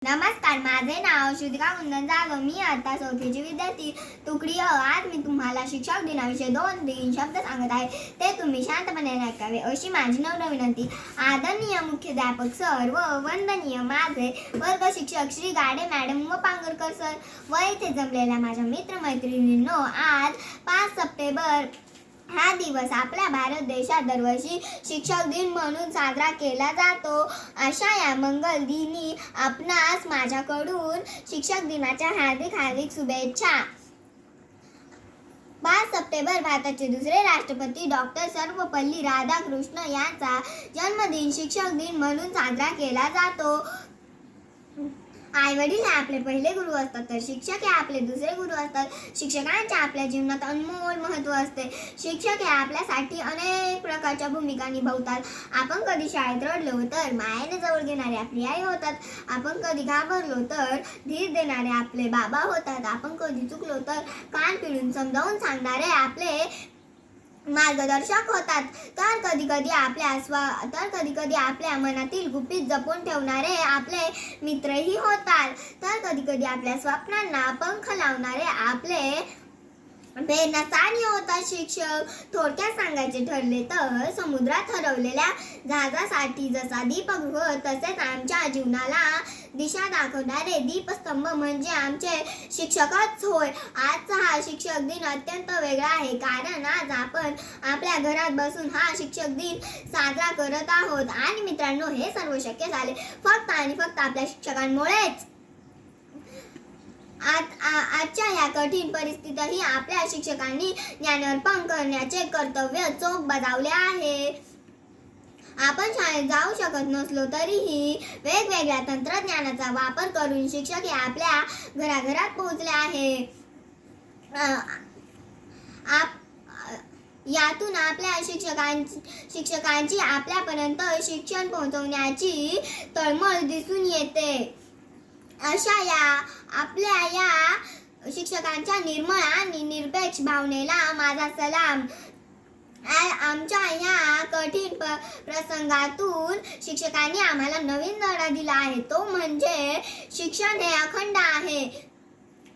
नमस्कार, माझे नाव श्रुतिका कुंदन जाधव. मी आता चौथीची विद्यार्थी तुकडी आज मी तुम्हाला शिक्षक दिनाविषयी 2-3 शब्द सांगत आहे. ते तुम्ही शांतपणे ऐकावे अशी माझी नम्र विनंती. आदरणीय मुख्याध्यापक सर व वंदनीय माझे वर्ग शिक्षक श्री गाडे मॅडम व पांगरकर सर व इथे जमलेल्या माझ्या मित्रमैत्रिणींनो, आज 5 सप्टेंबर हा दिवस आपल्या भारत देशात दरवर्षी शिक्षक दिन म्हणून साजरा केला जातो. अशा या मंगल दिनी आपणास माझ्याकडून शिक्षक दिनाच्या हार्दिक शुभेच्छा. 5 सप्टेंबर भारताचे दुसरे राष्ट्रपती डॉक्टर सर्वपल्ली राधाकृष्ण यांचा जन्मदिन शिक्षक दिन म्हणून साजरा केला जातो. आई वडील हे आपले पहिले गुरु असतात, तर शिक्षक हे आपले दुसरे गुरु असतात. शिक्षकांचे आपल्या जीवनात अनमोल महत्त्व असते. शिक्षक हे आपल्यासाठी अनेक प्रकारच्या भूमिका निभावतात. आपण कधी शाळेत रडलो तर मायेने जवळ घेणारे आपली आई होतात. आपण कधी घाबरलो तर धीर देणारे आपले बाबा होतात. आपण कधी चुकलो तर कान पिळून समजावून सांगणारे आपले मार्गदर्शक होतात. तर कधी कधी आपल्या मनातील गुपित जपून ठेवणारे आपले मित्रही होतात. तर कधी आपल्या स्वप्नांना पंख लावणारे आपले प्रेरणास्थानी होतात शिक्षक. थोडक्यात सांगायचे ठरले तर समुद्रात हरवलेल्या जहाजासाठी जसा दीपगृह, तसेच आमच्या जीवनाला दिशा दाखवणारे दीपस्तंभ म्हणजे आमचे शिक्षकच होय. आजचा हा शिक्षक दिन अत्यंत वेगळा आहे, कारण आज आपण आपल्या घरात बसून हा शिक्षक दिन साजरा करत आहोत. आणि मित्रांनो, हे सर्व शक्य झाले फक्त आणि फक्त आपल्या शिक्षकांमुळेच. आजच्या या कठीण परिस्थितीतही आपल्या शिक्षकांनी ज्ञानार्पण करण्याचे कर्तव्य चोख बजावले आहे. आपण शाळेत जाऊ शकत नसलो तरीही वेगवेगळ्या तंत्रज्ञानाचा वापर करून शिक्षक हे आपल्या घराघरात पोहोचले आहे. यातून आपल्या शिक्षकांची आपल्यापर्यंत शिक्षण पोहोचवण्याची तळमळ दिसून येते. अशा आपल्या या शिक्षकांच्या निर्मळ आणि निरपेक्ष भावनेला माझा सलाम. आमच्या ह्या कठीण प्रसंगातून शिक्षकांनी आम्हाला नवीन धडा दिला आहे. तो म्हणजे शिक्षण हे अखंड आहे,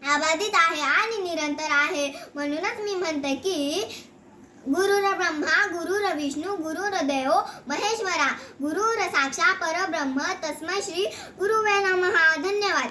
अबाधित आहे आणि निरंतर आहे. म्हणूनच मी म्हणते की गुरुर ब्रह्मा गुरुर विष्णू गुरुर देव महेश्वरा गुरुर साक्षात परब्रह्म तस्मै श्री गुरुवे नमः. धन्यवाद.